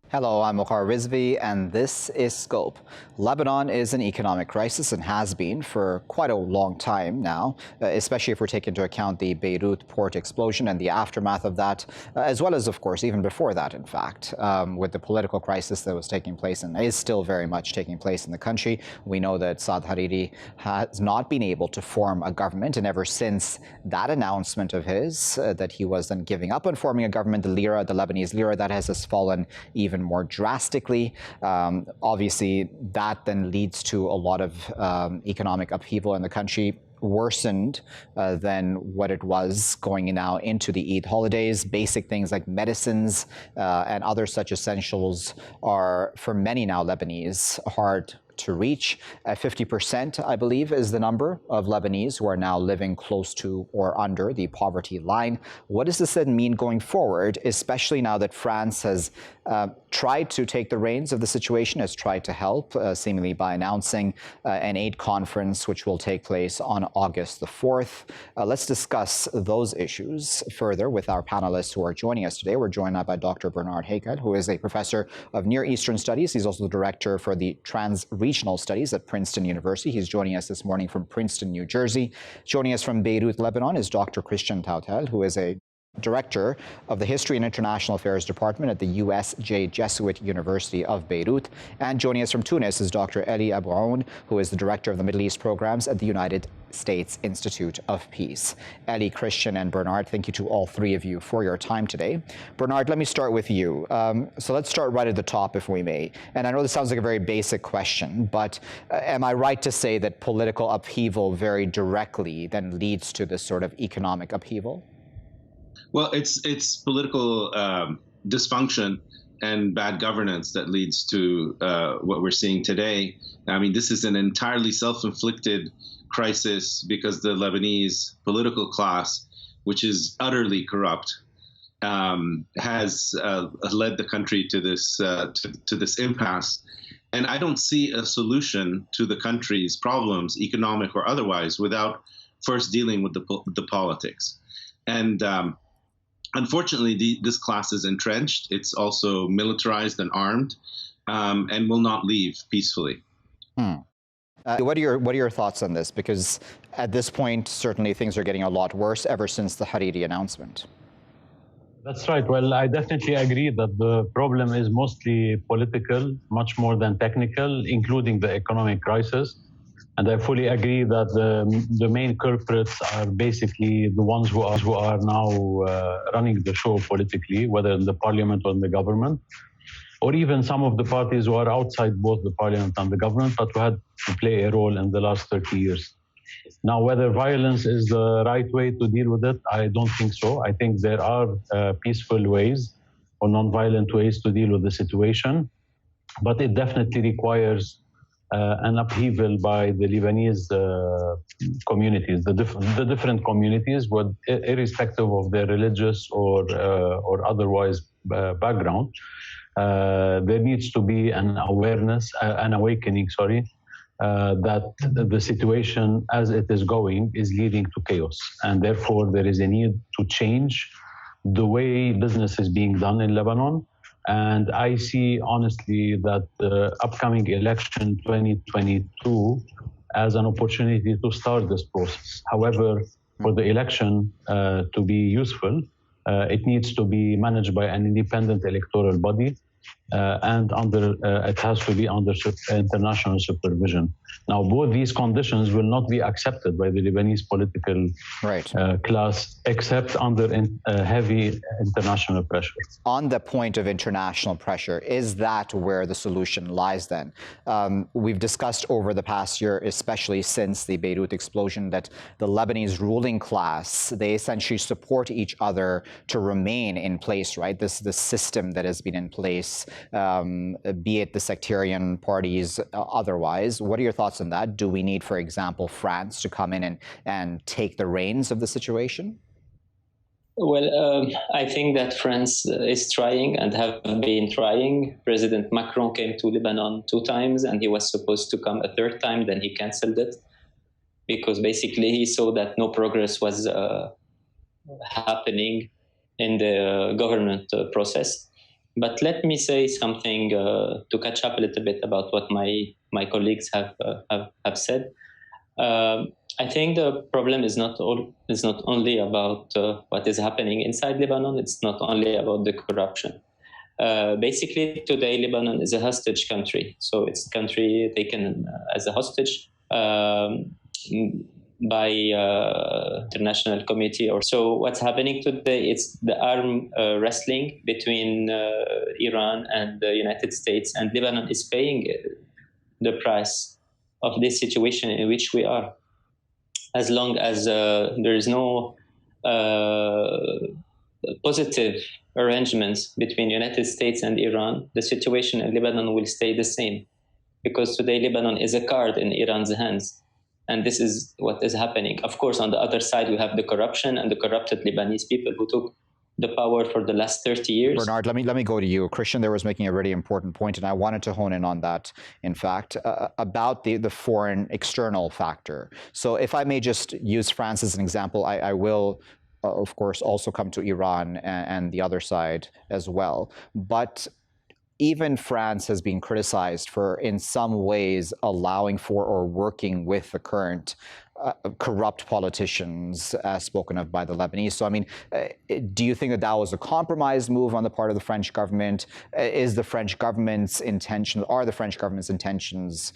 Hello, I'm Waqar Rizvi, and this is Scope. Lebanon is in economic crisis and has been for quite a long time now, especially if we're taking into account the Beirut port explosion and the aftermath of that, as well as, of course, even before that, in fact, with the political crisis that was taking place and is still very much taking place in the country. We know that Saad Hariri has not been able to form a government, and ever since that announcement of his, that he was then giving up on forming a government, the Lebanese lira, that has fallen even more drastically. Obviously, that then leads to a lot of economic upheaval in the country, worsened than what it was going now into the Eid holidays. Basic things like medicines and other such essentials are, for many now Lebanese, hard to reach. 50%, I believe, is the number of Lebanese who are now living close to or under the poverty line. What does this then mean going forward, especially now that France has tried to take the reins of the situation, has tried to help, seemingly by announcing an aid conference which will take place on August the 4th. Let's discuss those issues further with our panelists who are joining us today. We're joined now by Dr. Bernard Haikal, who is a professor of Near Eastern Studies. He's also the director for the Regional Studies at Princeton University. He's joining us this morning from Princeton, New Jersey. Joining us from Beirut, Lebanon, is Dr. Christian Tautel, who is a Director of the History and International Affairs Department at the USJ Jesuit University of Beirut. And joining us from Tunis is Dr. Eli Abououn, who is the Director of the Middle East Programs at the United States Institute of Peace. Eli, Christian, and Bernard, thank you to all three of you for your time today. Bernard, let me start with you. So let's start right at the top, if we may. And I know this sounds like a very basic question, but am I right to say that political upheaval very directly then leads to this sort of economic upheaval? Well, it's political dysfunction and bad governance that leads to what we're seeing today. I mean, this is an entirely self-inflicted crisis because the Lebanese political class, which is utterly corrupt, has led the country to this impasse. And I don't see a solution to the country's problems, economic or otherwise, without first dealing with the politics. And unfortunately, this class is entrenched. It's also militarized and armed, and will not leave peacefully. What are your thoughts on this? Because at this point, certainly things are getting a lot worse ever since the Hariri announcement. That's right. Well, I definitely agree that the problem is mostly political, much more than technical, including the economic crisis. And I fully agree that the main culprits are basically the ones who are now running the show politically, whether in the parliament or in the government, or even some of the parties who are outside both the parliament and the government, but who had to play a role in the last 30 years. Now, whether violence is the right way to deal with it, I don't think so. I think there are peaceful ways or non-violent ways to deal with the situation, but it definitely requires an upheaval by the Lebanese communities, the different communities, irrespective of their religious or otherwise background. There needs to be an awakening, that the situation as it is going is leading to chaos. And therefore, there is a need to change the way business is being done in Lebanon. And I see, honestly, that the upcoming election 2022 as an opportunity to start this process. However, for the election to be useful, it needs to be managed by an independent electoral body, and it has to be under international supervision. Now, both these conditions will not be accepted by the Lebanese political class, except under heavy international pressure. On the point of international pressure, is that where the solution lies then? We've discussed over the past year, especially since the Beirut explosion, that the Lebanese ruling class, they essentially support each other to remain in place, right? This system that has been in place, be it the sectarian parties otherwise. What are your thoughts on that? Do we need, for example, France to come in and take the reins of the situation? Well, I think that France is trying and have been trying. President Macron came to Lebanon 2 times, and he was supposed to come a 3rd time, then he canceled it because basically he saw that no progress was happening in the government process. But let me say something to catch up a little bit about what my colleagues have said. I think the problem is not only about what is happening inside Lebanon. It's not only about the corruption. Basically, today Lebanon is a hostage country. So it's a country taken as a hostage by international committee. Or so what's happening today? It's the arm wrestling between Iran and the United States, and Lebanon is paying the price of this situation in which we are. As long as there is no positive arrangements between United States and Iran, the situation in Lebanon will stay the same, because today Lebanon is a card in Iran's hands. And this is what is happening. Of course, on the other side, we have the corruption and the corrupted Lebanese people who took the power for the last 30 years. Bernard, let me go to you. Christian there was making a really important point, and I wanted to hone in on that, in fact, about the foreign external factor. So if I may just use France as an example, I will, of course, also come to Iran and the other side as well. But even France has been criticized for, in some ways, allowing for or working with the current corrupt politicians, as spoken of by the Lebanese. So, I mean, do you think that that was a compromised move on the part of the French government? Is the French government's intention, are the French government's intentions,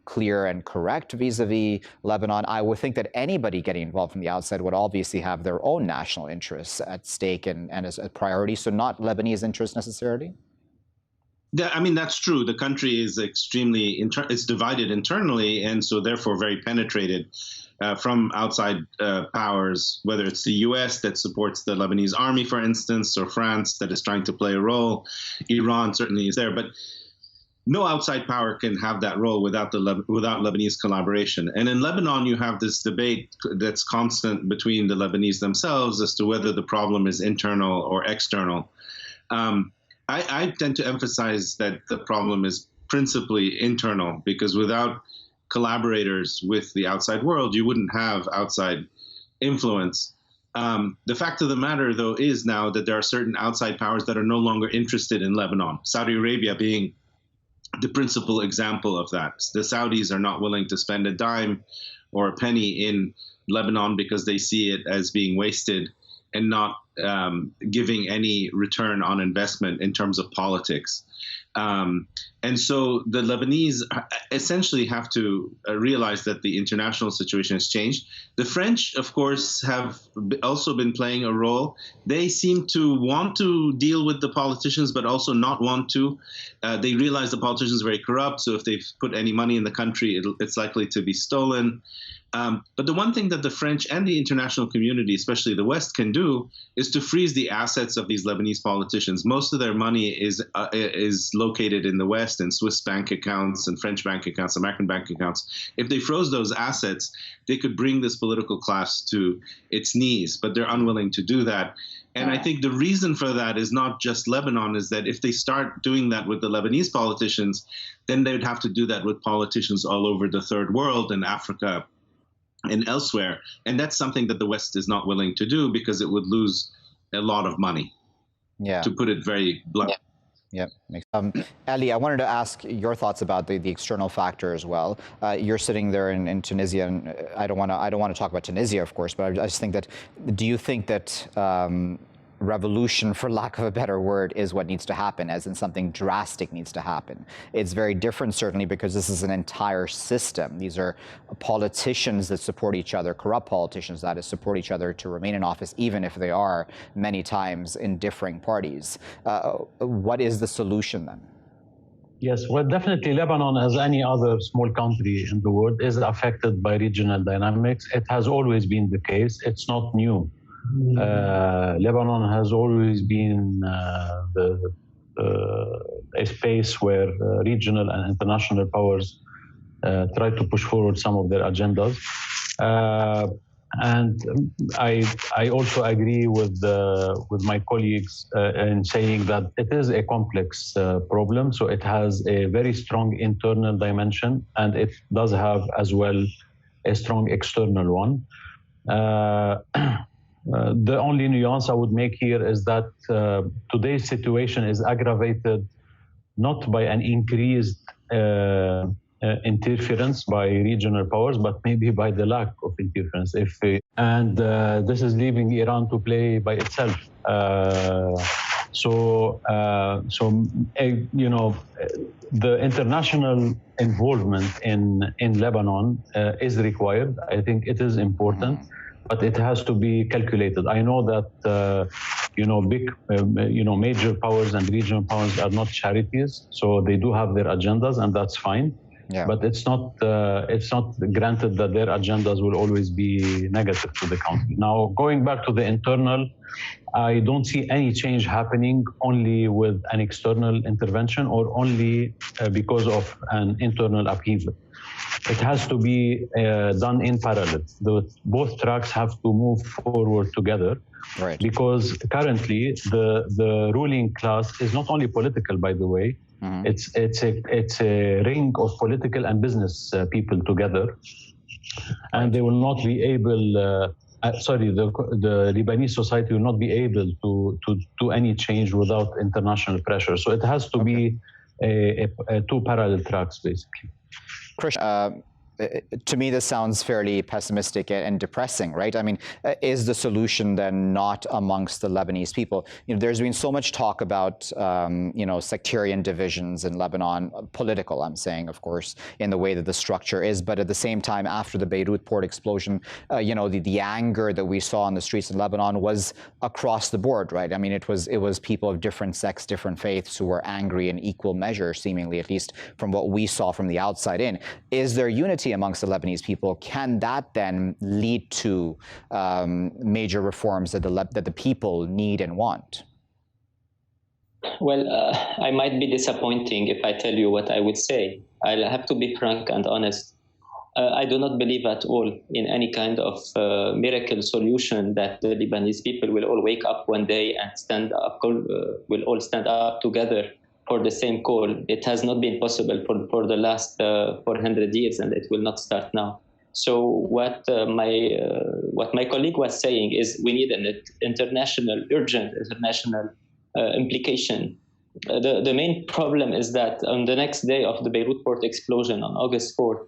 clear and correct vis-a-vis Lebanon? I would think that anybody getting involved from the outside would obviously have their own national interests at stake and as a priority, so not Lebanese interests necessarily? Yeah, I mean, that's true. The country is extremely, it's divided internally, and so therefore very penetrated from outside powers, whether it's the US that supports the Lebanese army, for instance, or France that is trying to play a role. Iran certainly is there, but no outside power can have that role without Lebanese collaboration. And in Lebanon, you have this debate that's constant between the Lebanese themselves as to whether the problem is internal or external. I tend to emphasize that the problem is principally internal, because without collaborators with the outside world, you wouldn't have outside influence. The fact of the matter, though, is now that there are certain outside powers that are no longer interested in Lebanon, Saudi Arabia being the principal example of that. The Saudis are not willing to spend a dime or a penny in Lebanon because they see it as being wasted and not giving any return on investment in terms of politics. And so the Lebanese essentially have to realize that the international situation has changed. The French, of course, have also been playing a role. They seem to want to deal with the politicians, but also not want to. They realize the politicians are very corrupt, so if they put any money in the country, it's likely to be stolen. But the one thing that the French and the international community, especially the West, can do is to freeze the assets of these Lebanese politicians. Most of their money is located in the West in Swiss bank accounts and French bank accounts, American bank accounts. If they froze those assets, they could bring this political class to its knees, but they're unwilling to do that. And I think the reason for that is not just Lebanon, is that if they start doing that with the Lebanese politicians, then they would have to do that with politicians all over the third world and Africa and elsewhere. And that's something that the West is not willing to do because it would lose a lot of money, to put it very bluntly. Yeah. Ali, I wanted to ask your thoughts about the external factor as well. You're sitting there in Tunisia, and I don't want to talk about Tunisia, of course, but I just think that, do you think that revolution, for lack of a better word, is what needs to happen, as in something drastic needs to happen? It's very different, certainly, because this is an entire system. These are politicians that support each other, corrupt politicians, that is, support each other to remain in office, even if they are many times in differing parties. What is the solution then? Yes, well, definitely Lebanon, as any other small country in the world, is affected by regional dynamics. It has always been the case. It's not new. Lebanon has always been a space where regional and international powers try to push forward some of their agendas. And I also agree with my colleagues in saying that it is a complex problem. So it has a very strong internal dimension, and it does have as well a strong external one. The only nuance I would make here is that today's situation is aggravated not by an increased interference by regional powers, but maybe by the lack of interference. This is leaving Iran to play by itself. The international involvement in Lebanon is required. I think it is important, but it has to be calculated. I know that major powers and regional powers are not charities, so they do have their agendas, and that's fine. Yeah. But it's not granted that their agendas will always be negative to the country. Now, going back to the internal, I don't see any change happening only with an external intervention or only because of an internal upheaval. It has to be done in parallel. Both tracks have to move forward together. Right. Because currently the ruling class is not only political, by the way. Mm-hmm. It's a ring of political and business people together, and they will not be able. The Lebanese society will not be able to do any change without international pressure. So it has to be a two parallel tracks, basically. Christian, to me, this sounds fairly pessimistic and depressing, right? I mean, is the solution then not amongst the Lebanese people? There's been so much talk about, sectarian divisions in Lebanon, political, I'm saying, of course, in the way that the structure is. But at the same time, after the Beirut port explosion, the anger that we saw on the streets in Lebanon was across the board, right? I mean, it was people of different sects, different faiths who were angry in equal measure, seemingly, at least from what we saw from the outside in. Is there unity amongst the Lebanese people? Can that then lead to major reforms that the people need and want? Well, I might be disappointing if I tell you what I would say. I'll have to be frank and honest. I do not believe at all in any kind of miracle solution that the Lebanese people will all wake up one day and will all stand up together for the same call. It has not been possible for the last 400 years, and it will not start now. So what my colleague was saying is we need an urgent international implication. The main problem is that on the next day of the Beirut port explosion on August 4th,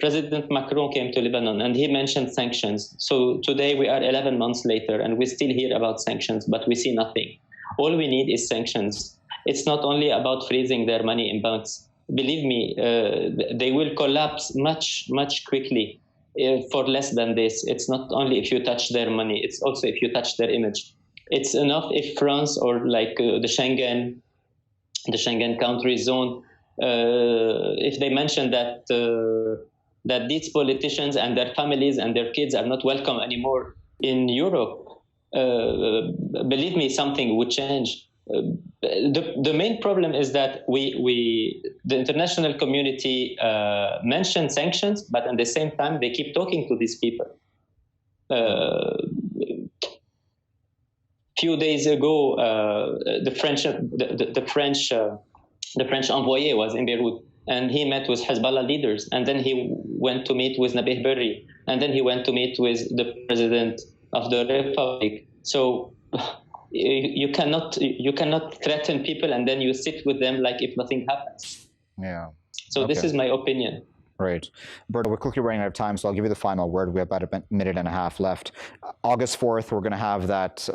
President Macron came to Lebanon and he mentioned sanctions. So today we are 11 months later and we still hear about sanctions, but we see nothing. All we need is sanctions. It's not only about freezing their money in banks. Believe me, they will collapse much, much quickly for less than this. It's not only if you touch their money, it's also if you touch their image. It's enough if France or like the Schengen country zone, if they mention that these politicians and their families and their kids are not welcome anymore in Europe, believe me, something would change. The main problem is that the international community mentioned sanctions, but at the same time they keep talking to these people. Few days ago, the French envoy was in Beirut, and he met with Hezbollah leaders, and then he went to meet with Nabih Berri, and then he went to meet with the president of the Republic. So you cannot threaten people and then you sit with them like if nothing happens. Yeah. So okay. This is my opinion. Right. Berta, we're quickly running out of time, so I'll give you the final word. We have about a minute and a half left. August 4th, we're going to have that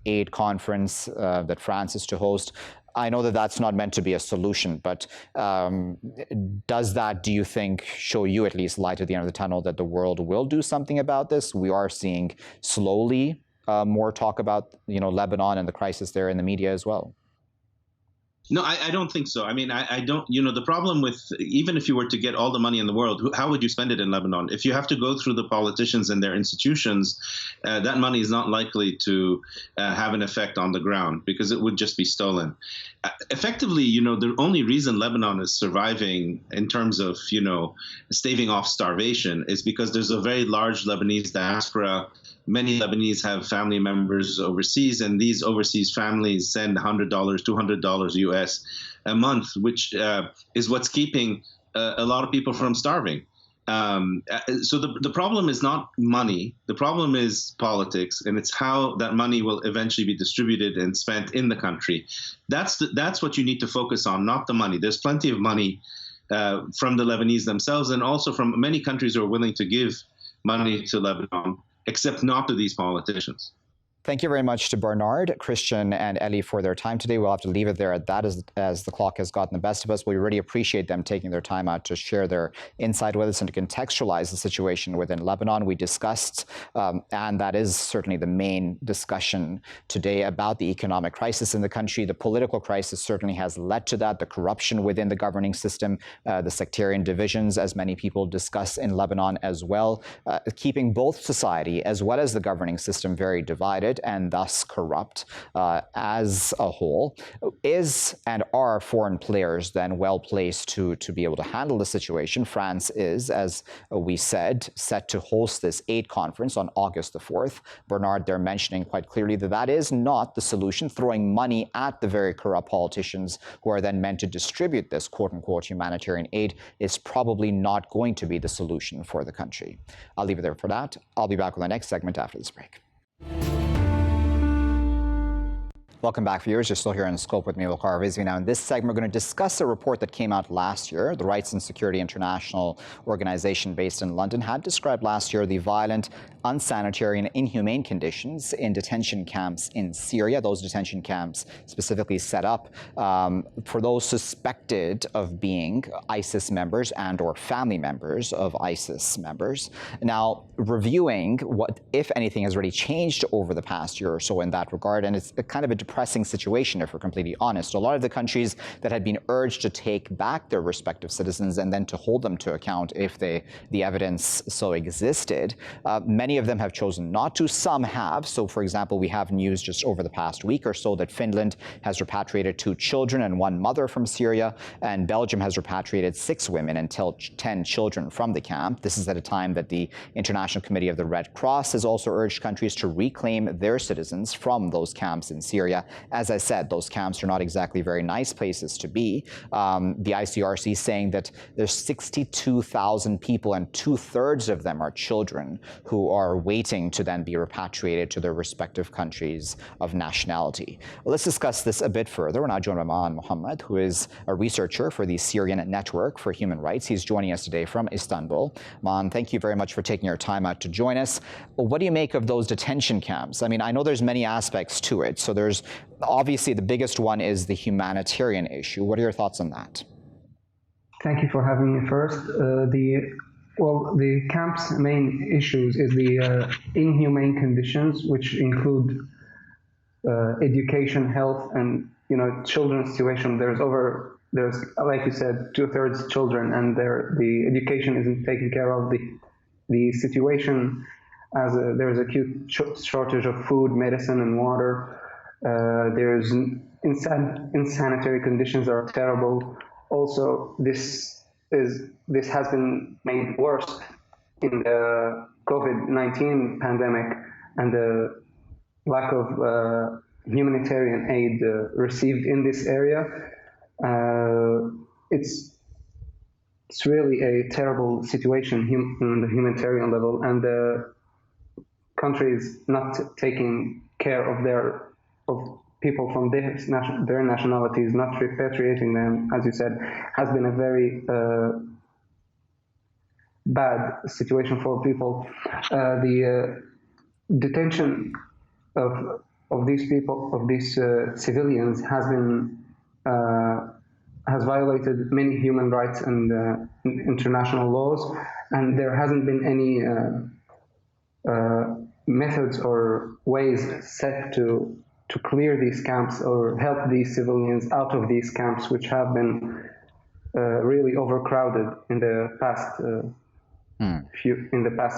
aid conference that France is to host. I know that that's not meant to be a solution, but does that, do you think, show you at least light at the end of the tunnel that the world will do something about this? We are seeing slowly more talk about, Lebanon and the crisis there in the media as well. No, I don't think so. I mean, I don't, the problem with, even if you were to get all the money in the world, how would you spend it in Lebanon? If you have to go through the politicians and their institutions, that money is not likely to have an effect on the ground because it would just be stolen. Effectively, the only reason Lebanon is surviving in terms of, staving off starvation is because there's a very large Lebanese diaspora. Many Lebanese have family members overseas, and these overseas families send $100, $200 US a month, which is what's keeping a lot of people from starving. So the problem is not money. The problem is politics, and it's how that money will eventually be distributed and spent in the country. That's what you need to focus on, not the money. There's plenty of money from the Lebanese themselves, and also from many countries who are willing to give money to Lebanon, except not to these politicians. Thank you very much to Bernard, Christian, and Ellie for their time today. We'll have to leave it there at that as the clock has gotten the best of us. We really appreciate them taking their time out to share their insight with us and to contextualize the situation within Lebanon. We discussed, and that is certainly the main discussion today, about the economic crisis in the country. The political crisis certainly has led to that, the corruption within the governing system, the sectarian divisions, as many people discuss in Lebanon as well, keeping both society as well as the governing system very divided and thus corrupt as a whole. Is and are foreign players then well placed to be able to handle the situation? France is, as we said, set to host this aid conference on August the 4th. Bernard, they're mentioning quite clearly that that is not the solution. Throwing money at the very corrupt politicians who are then meant to distribute this quote-unquote humanitarian aid is probably not going to be the solution for the country. I'll leave it there for that. I'll be back with the next segment after this break. Welcome back, viewers. You're still here in Scope with me, Waqar Rizvi. Now, in this segment, we're going to discuss a report that came out last year. The Rights and Security International organization based in London had described last year the violent, unsanitary, and inhumane conditions in detention camps in Syria. Those detention camps specifically set up for those suspected of being ISIS members and or family members of ISIS members. Now, reviewing what, if anything, has really changed over the past year or so in that regard, and it's kind of a depressing situation, if we're completely honest. A lot of the countries that had been urged to take back their respective citizens and then to hold them to account if the evidence so existed, many of them have chosen not to. Some have. So, for example, we have news just over the past week or so that Finland has repatriated 2 children and 1 mother from Syria, and Belgium has repatriated 6 women and 10 children from the camp. This is at a time that the International Committee of the Red Cross has also urged countries to reclaim their citizens from those camps in Syria. As I said, those camps are not exactly very nice places to be. The ICRC saying that there's 62,000 people and 2/3 of them are children who are waiting to then be repatriated to their respective countries of nationality. Let's discuss this a bit further. We're now joined by Maan Mohammed, who is a researcher for the Syrian Network for Human Rights. He's joining us today from Istanbul. Maan, thank you very much for taking your time out to join us. What do you make of those detention camps? I mean, I know there's many aspects to it. So there's obviously the biggest one is the humanitarian issue. What are your thoughts on that? Thank you for having me first. The camp's main issues is the inhumane conditions, which include education, health, and children's situation. There's like you said, 2/3 children, and the education isn't taken care of. The situation as there's acute shortage of food, medicine, and water. There's insanitary conditions are terrible. Also, this has been made worse in the COVID-19 pandemic and the lack of humanitarian aid received in this area. It's really a terrible situation on the humanitarian level, and the country is not taking care of people from their nationalities, not repatriating them, as you said, has been a very bad situation for people. The detention of these people, of these civilians, has violated many human rights and international laws, and there hasn't been any methods or ways set to clear these camps or help these civilians out of these camps, which have been really overcrowded in the past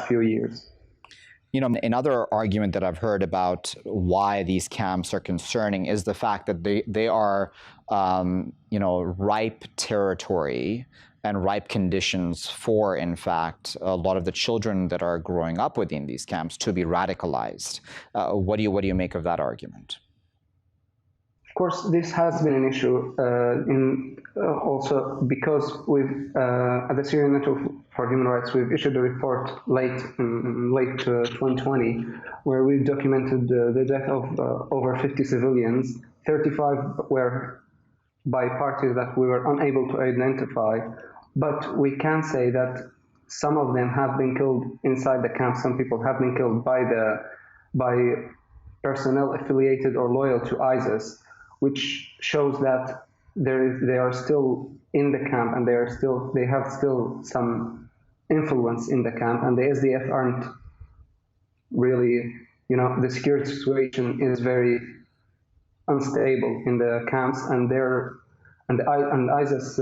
few years. Another argument that I've heard about why these camps are concerning is the fact that they are, ripe territory and ripe conditions for, in fact, a lot of the children that are growing up within these camps to be radicalized. What do you make of that argument? Of course, this has been an issue also because at the Syrian Network for Human Rights, we've issued a report late 2020, where we've documented the death of over 50 civilians. 35 were by parties that we were unable to identify, but we can say that some of them have been killed inside the camp. Some people have been killed by personnel affiliated or loyal to ISIS, which shows that they are still in the camp and they have still some influence in the camp, and the SDF aren't really, the security situation is very unstable in the camps, and ISIS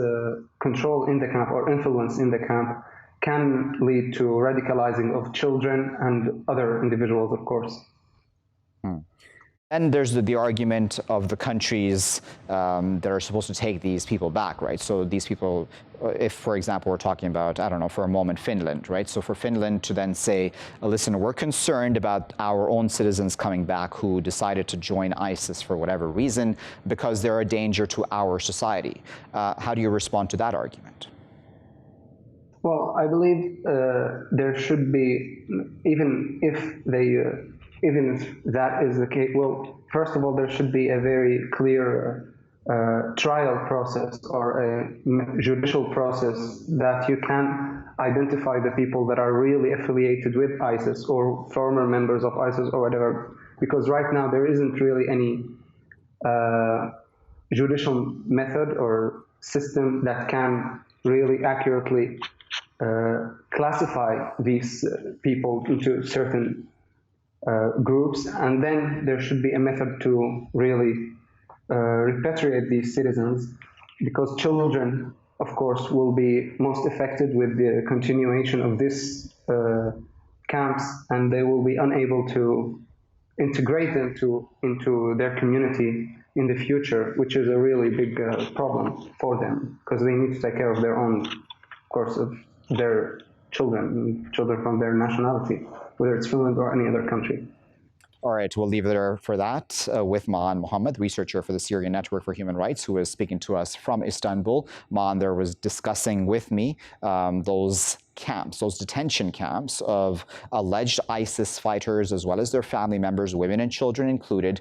control in the camp or influence in the camp can lead to radicalizing of children and other individuals, of course. And there's the argument of the countries that are supposed to take these people back, right? So these people, if, for example, we're talking about, I don't know, for a moment, Finland, right? So for Finland to then say, listen, we're concerned about our own citizens coming back who decided to join ISIS for whatever reason because they're a danger to our society. How do you respond to that argument? Well, I believe there should be, even if that is the case, well, first of all, there should be a very clear trial process or a judicial process that you can identify the people that are really affiliated with ISIS or former members of ISIS or whatever, because right now there isn't really any judicial method or system that can really accurately classify these people into certain groups, and then there should be a method to really repatriate these citizens, because children, of course, will be most affected with the continuation of this camps, and they will be unable to integrate them into their community in the future, which is a really big problem for them, because they need to take care of their own, of course, of their children from their nationality, whether it's Finland or any other country. All right, we'll leave it there for that with Maan Mohammed, researcher for the Syrian Network for Human Rights, who is speaking to us from Istanbul. Maan there was discussing with me those camps, those detention camps of alleged ISIS fighters, as well as their family members, women and children included.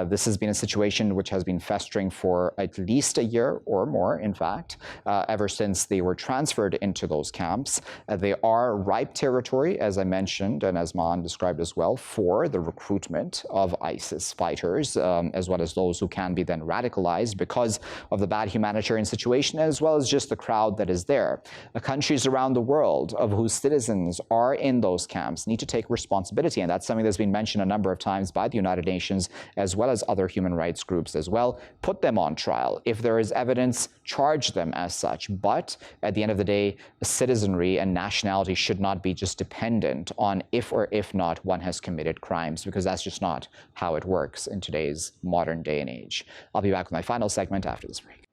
This has been a situation which has been festering for at least a year or more, in fact, ever since they were transferred into those camps. They are ripe territory, as I mentioned, and as Maan described as well, for the recruitment of ISIS fighters, as well as those who can be then radicalized because of the bad humanitarian situation, as well as just the crowd that is there. Countries around the world of whose citizens are in those camps need to take responsibility, and that's something that's been mentioned a number of times by the United Nations, as well as other human rights groups as well. Put them on trial. If there is evidence, charge them as such. But at the end of the day, citizenry and nationality should not be just dependent on if or if not one has committed crimes, because that's just not how it works in today's modern day and age. I'll be back with my final segment after this break.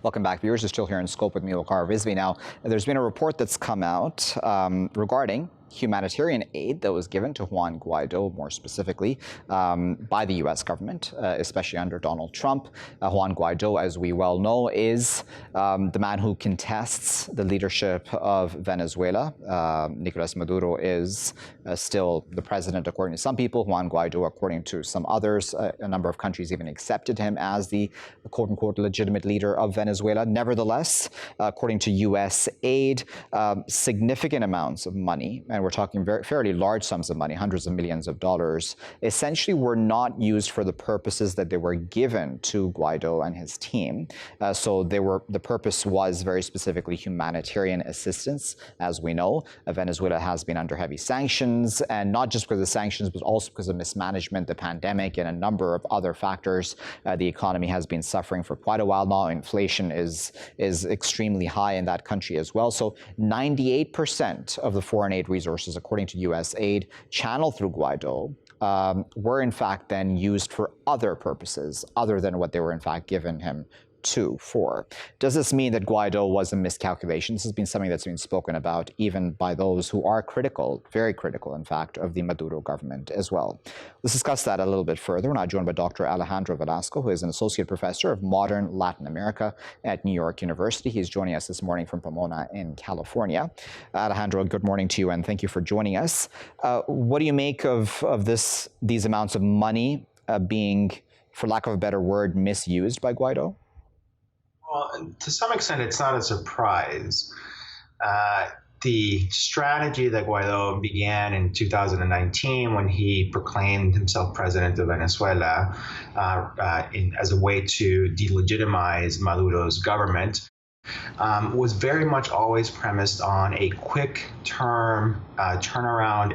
Welcome back, viewers. You're still here in Scope with me, Waqar Rizvi. Now, there's been a report that's come out regarding humanitarian aid that was given to Juan Guaido, more specifically, by the U.S. government, especially under Donald Trump. Juan Guaido, as we well know, is the man who contests the leadership of Venezuela. Nicolas Maduro is still the president, according to some people. Juan Guaido, according to some others, a number of countries even accepted him as the quote-unquote legitimate leader of Venezuela. Nevertheless, according to U.S. aid, significant amounts of money, and we're talking fairly large sums of money, hundreds of millions of dollars, essentially were not used for the purposes that they were given to Guaido and his team. So the purpose was very specifically humanitarian assistance. As we know, Venezuela has been under heavy sanctions, and not just because of the sanctions, but also because of mismanagement, the pandemic, and a number of other factors. The economy has been suffering for quite a while now. Inflation is extremely high in that country as well. So 98% of the foreign aid resources, according to U.S. aid, channeled through Guaido, were in fact then used for other purposes other than what they were in fact given him 2, 4. Does this mean that Guaido was a miscalculation? This has been something that's been spoken about even by those who are critical, very critical, in fact, of the Maduro government as well. Let's discuss that a little bit further. We're now joined by Dr. Alejandro Velasco, who is an associate professor of modern Latin America at New York University. He's joining us this morning from Pomona in California. Alejandro, good morning to you, and thank you for joining us. What do you make of these amounts of money being, for lack of a better word, misused by Guaido? Well, to some extent, it's not a surprise. The strategy that Guaido began in 2019 when he proclaimed himself president of Venezuela as a way to delegitimize Maduro's government was very much always premised on a quick turnaround,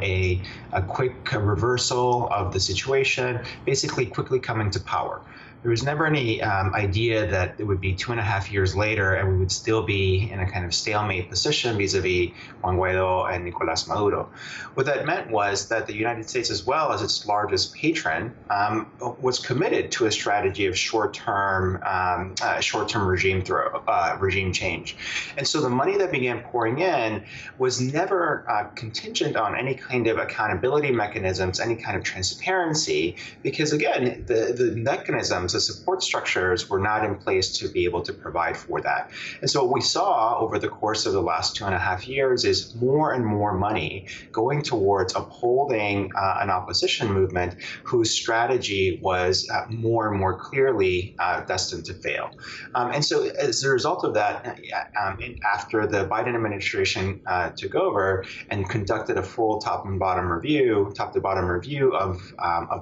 a quick reversal of the situation, basically quickly coming to power. There was never any idea that it would be 2.5 years later and we would still be in a kind of stalemate position vis-a-vis Juan Guaido and Nicolás Maduro. What that meant was that the United States, as well as its largest patron, was committed to a strategy of short-term regime change. And so the money that began pouring in was never contingent on any kind of accountability mechanisms, any kind of transparency, because again, the mechanisms, the support structures were not in place to be able to provide for that. And so what we saw over the course of the last 2.5 years is more and more money going towards upholding an opposition movement whose strategy was more and more clearly destined to fail. And so as a result of that, after the Biden administration took over and conducted a full top to bottom review of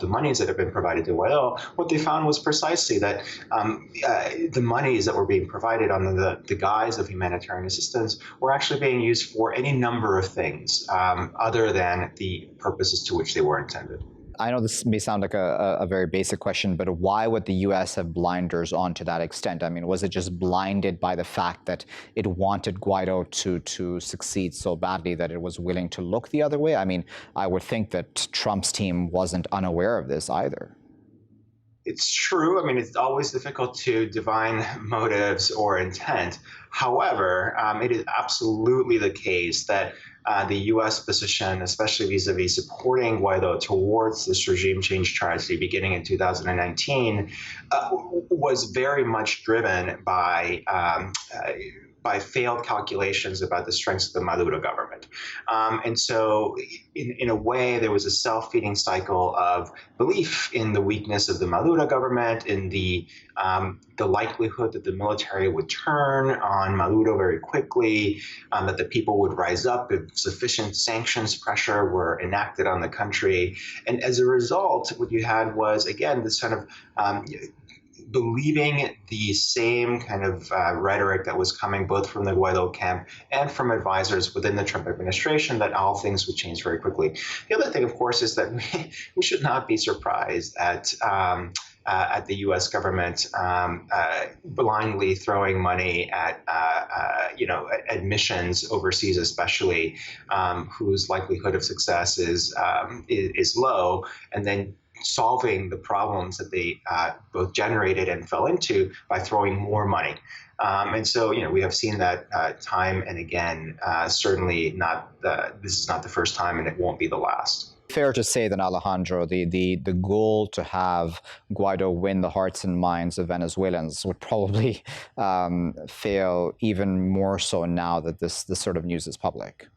the monies that have been provided to Guaido, what they found was precisely that the monies that were being provided under the guise of humanitarian assistance were actually being used for any number of things other than the purposes to which they were intended. I know this may sound like a very basic question, but why would the U.S. have blinders on to that extent? I mean, was it just blinded by the fact that it wanted Guaido to succeed so badly that it was willing to look the other way? I mean, I would think that Trump's team wasn't unaware of this either. It's true. I mean, it's always difficult to divine motives or intent. However, it is absolutely the case that the U.S. position, especially vis-a-vis supporting Guaido towards this regime change strategy beginning in 2019, was very much driven by failed calculations about the strengths of the Maduro government. And so in a way, there was a self-feeding cycle of belief in the weakness of the Maduro government, in the likelihood that the military would turn on Maduro very quickly, that the people would rise up if sufficient sanctions pressure were enacted on the country. And as a result, what you had was, again, this kind of believing the same kind of rhetoric that was coming both from the Guaido camp and from advisors within the Trump administration that all things would change very quickly. The other thing, of course, is that we should not be surprised at the U.S. government blindly throwing money at missions overseas, especially whose likelihood of success is low, and then solving the problems that they both generated and fell into by throwing more money. And so, we have seen that time and again. Certainly not. This is not the first time, and it won't be the last. Fair to say then, Alejandro, the goal to have Guaido win the hearts and minds of Venezuelans would probably fail even more so now that this sort of news is public.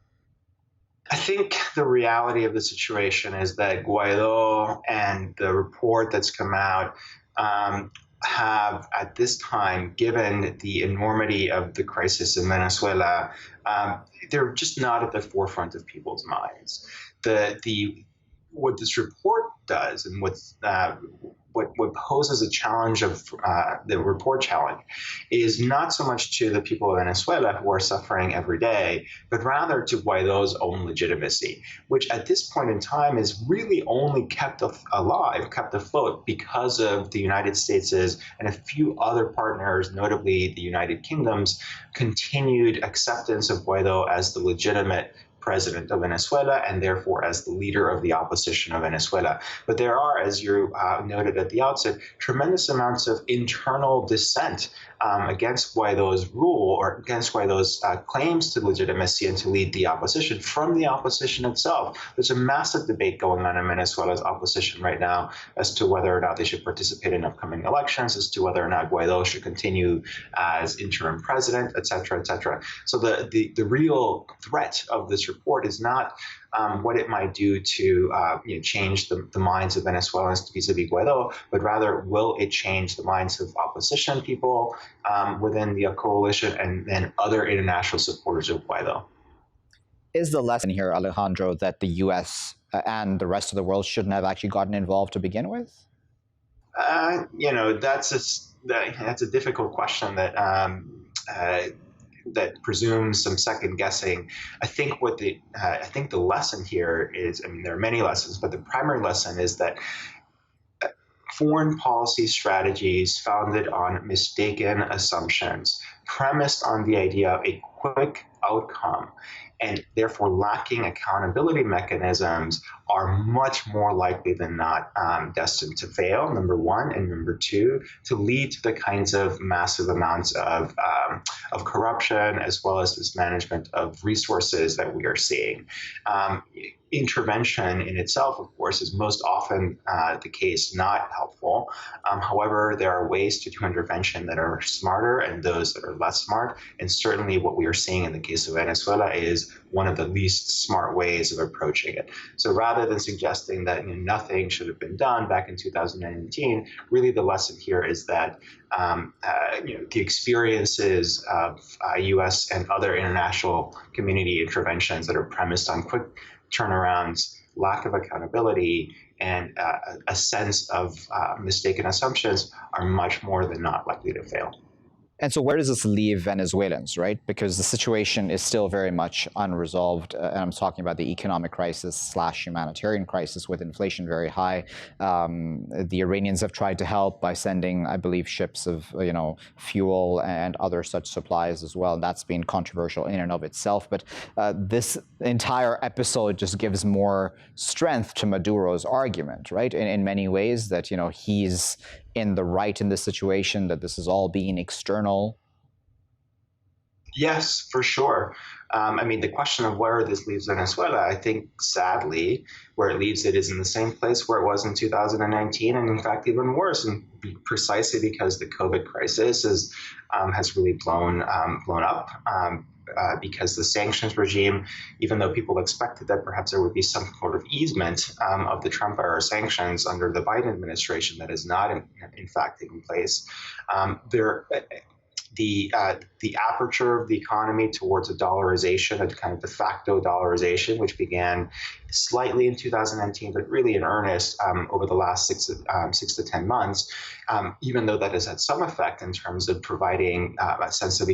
I think the reality of the situation is that Guaido and the report that's come out have, at this time, given the enormity of the crisis in Venezuela, they're just not at the forefront of people's minds. What this report does, and what poses a challenge of the report challenge, is not so much to the people of Venezuela who are suffering every day, but rather to Guaido's own legitimacy, which at this point in time is really only kept alive, kept afloat because of the United States' and a few other partners, notably the United Kingdom's, continued acceptance of Guaido as the legitimate president of Venezuela and therefore as the leader of the opposition of Venezuela. But there are, as you noted at the outset, tremendous amounts of internal dissent against Guaido's rule or against Guaido's claims to legitimacy and to lead the opposition from the opposition itself. There's a massive debate going on in Venezuela's opposition right now as to whether or not they should participate in upcoming elections, as to whether or not Guaido should continue as interim president, et cetera, et cetera. So the real threat of this report is not what it might do to change the minds of Venezuelans vis-a-vis Guaido, but rather will it change the minds of opposition people within the coalition and then other international supporters of Guaido. Is the lesson here, Alejandro, that the U.S. and the rest of the world shouldn't have actually gotten involved to begin with? That's a difficult question that presumes some second guessing. I think the lesson here is, there are many lessons, but the primary lesson is that foreign policy strategies founded on mistaken assumptions, premised on the idea of a quick outcome, and therefore lacking accountability mechanisms, are much more likely than not destined to fail, number one, and number two, to lead to the kinds of massive amounts of corruption as well as mismanagement of resources that we are seeing. Intervention in itself, of course, is most often the case not helpful. However, there are ways to do intervention that are smarter and those that are less smart. And certainly what we are seeing in the case of Venezuela is one of the least smart ways of approaching it. So rather than suggesting that nothing should have been done back in 2019, really the lesson here is that the experiences of U.S. and other international community interventions that are premised on quick turnarounds, lack of accountability, and a sense of mistaken assumptions are much more than not likely to fail. And so where does this leave Venezuelans, right? Because the situation is still very much unresolved. And I'm talking about the economic crisis / humanitarian crisis with inflation very high. The Iranians have tried to help by sending, I believe, ships of fuel and other such supplies as well. And that's been controversial in and of itself. But this entire episode just gives more strength to Maduro's argument, right? In many ways that, he's in the right in this situation, that this is all being external? Yes, for sure. The question of where this leaves Venezuela, I think, sadly, where it leaves it is in the same place where it was in 2019, and in fact, even worse, and precisely because the COVID crisis has really blown up. Because the sanctions regime, even though people expected that perhaps there would be some sort of easement of the Trump-era sanctions under the Biden administration, that is not in fact taking place. The aperture of the economy towards a dollarization, a kind of de facto dollarization, which began slightly in 2019, but really in earnest over the last 6 to 10 months, even though that has had some effect in terms of providing a sense of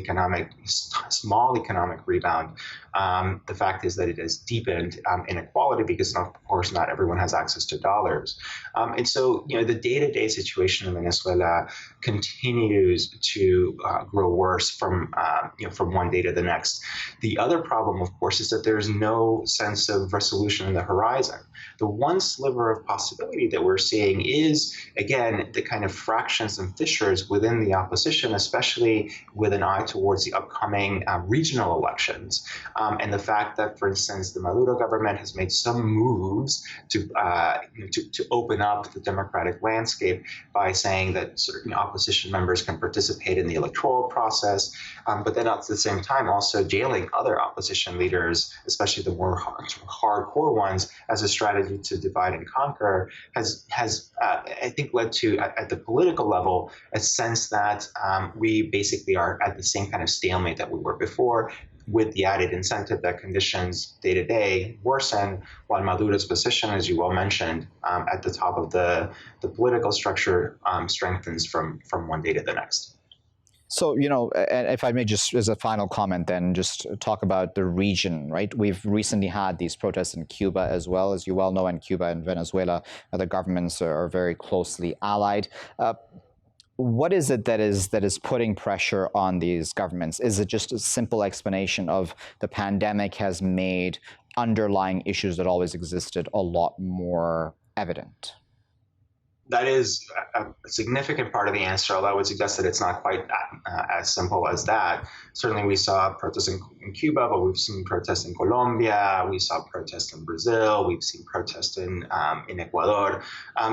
small economic rebound. The fact is that it has deepened inequality because, of course, not everyone has access to dollars. And so, the day-to-day situation in Venezuela continues to grow worse from one day to the next. The other problem, of course, is that there's no sense of resolution in the horizon. The one sliver of possibility that we're seeing is, again, the kind of fractions and fissures within the opposition, especially with an eye towards the upcoming regional elections. And the fact that, for instance, the Maduro government has made some moves to open up the democratic landscape by saying that opposition members can participate in the electoral process, but then at the same time also jailing other opposition leaders, especially the more hardcore ones, as a strategy to divide and conquer, has I think led to, at the political level, a sense that we basically are at the same kind of stalemate that we were before, with the added incentive that conditions day-to-day worsen, while Maduro's position, as you well mentioned, at the top of the political structure strengthens from one day to the next. So, and if I may just, as a final comment then, just talk about the region, right? We've recently had these protests in Cuba as well, as you well know, and Cuba and Venezuela, the governments are very closely allied. What is it that is putting pressure on these governments? Is it just a simple explanation of the pandemic has made underlying issues that always existed a lot more evident? That is a significant part of the answer, although I would suggest that it's not quite as simple as that. Certainly we saw protests in Cuba, but we've seen protests in Colombia, we saw protests in Brazil, we've seen protests in Ecuador.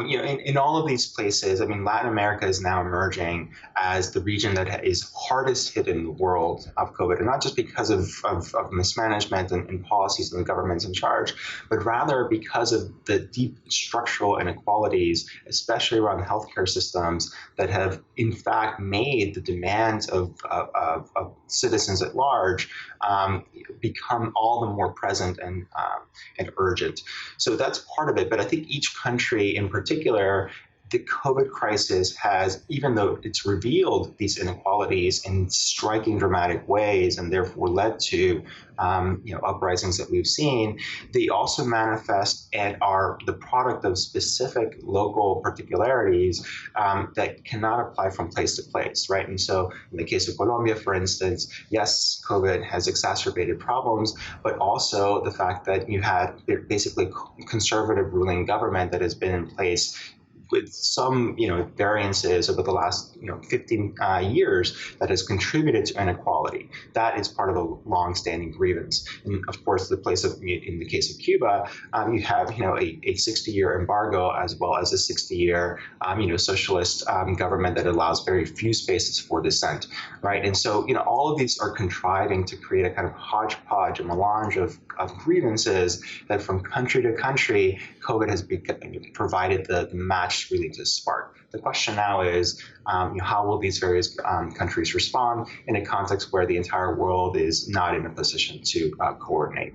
In all of these places, I mean, Latin America is now emerging as the region that is hardest hit in the world of COVID, and not just because of mismanagement and policies and the governments in charge, but rather because of the deep structural inequalities, especially around healthcare systems, that have in fact made the demands of citizens at large become all the more present and urgent. So that's part of it. But I think each country in particular, the COVID crisis has, even though it's revealed these inequalities in striking, dramatic ways, and therefore led to uprisings that we've seen, they also manifest and are the product of specific local particularities that cannot apply from place to place, right? And so in the case of Colombia, for instance, yes, COVID has exacerbated problems, but also the fact that you had basically conservative ruling government that has been in place with some, variances over the last, 15 years that has contributed to inequality. That is part of a long-standing grievance. And of course, in the case of Cuba, you have, a 60-year embargo as well as a 60-year, socialist government that allows very few spaces for dissent, right? And so, all of these are contriving to create a kind of hodgepodge, a melange of grievances that from country to country, COVID has provided the match really to spark. The question now is, how will these various countries respond in a context where the entire world is not in a position to coordinate?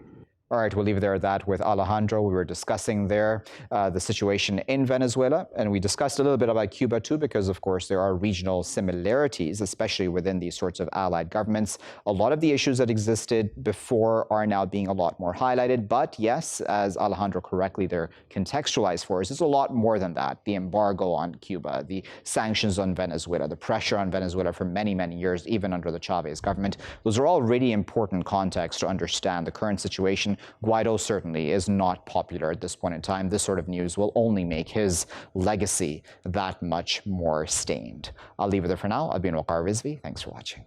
All right, we'll leave it there at that with Alejandro. We were discussing there the situation in Venezuela, and we discussed a little bit about Cuba too, because of course there are regional similarities, especially within these sorts of allied governments. A lot of the issues that existed before are now being a lot more highlighted, but yes, as Alejandro correctly there contextualized for us, there's a lot more than that. The embargo on Cuba, the sanctions on Venezuela, the pressure on Venezuela for many, many years, even under the Chavez government. Those are all really important contexts to understand the current situation. Guaido certainly is not popular at this point in time. This sort of news will only make his legacy that much more stained. I'll leave it there for now. I've been Waqar Rizvi. Thanks for watching.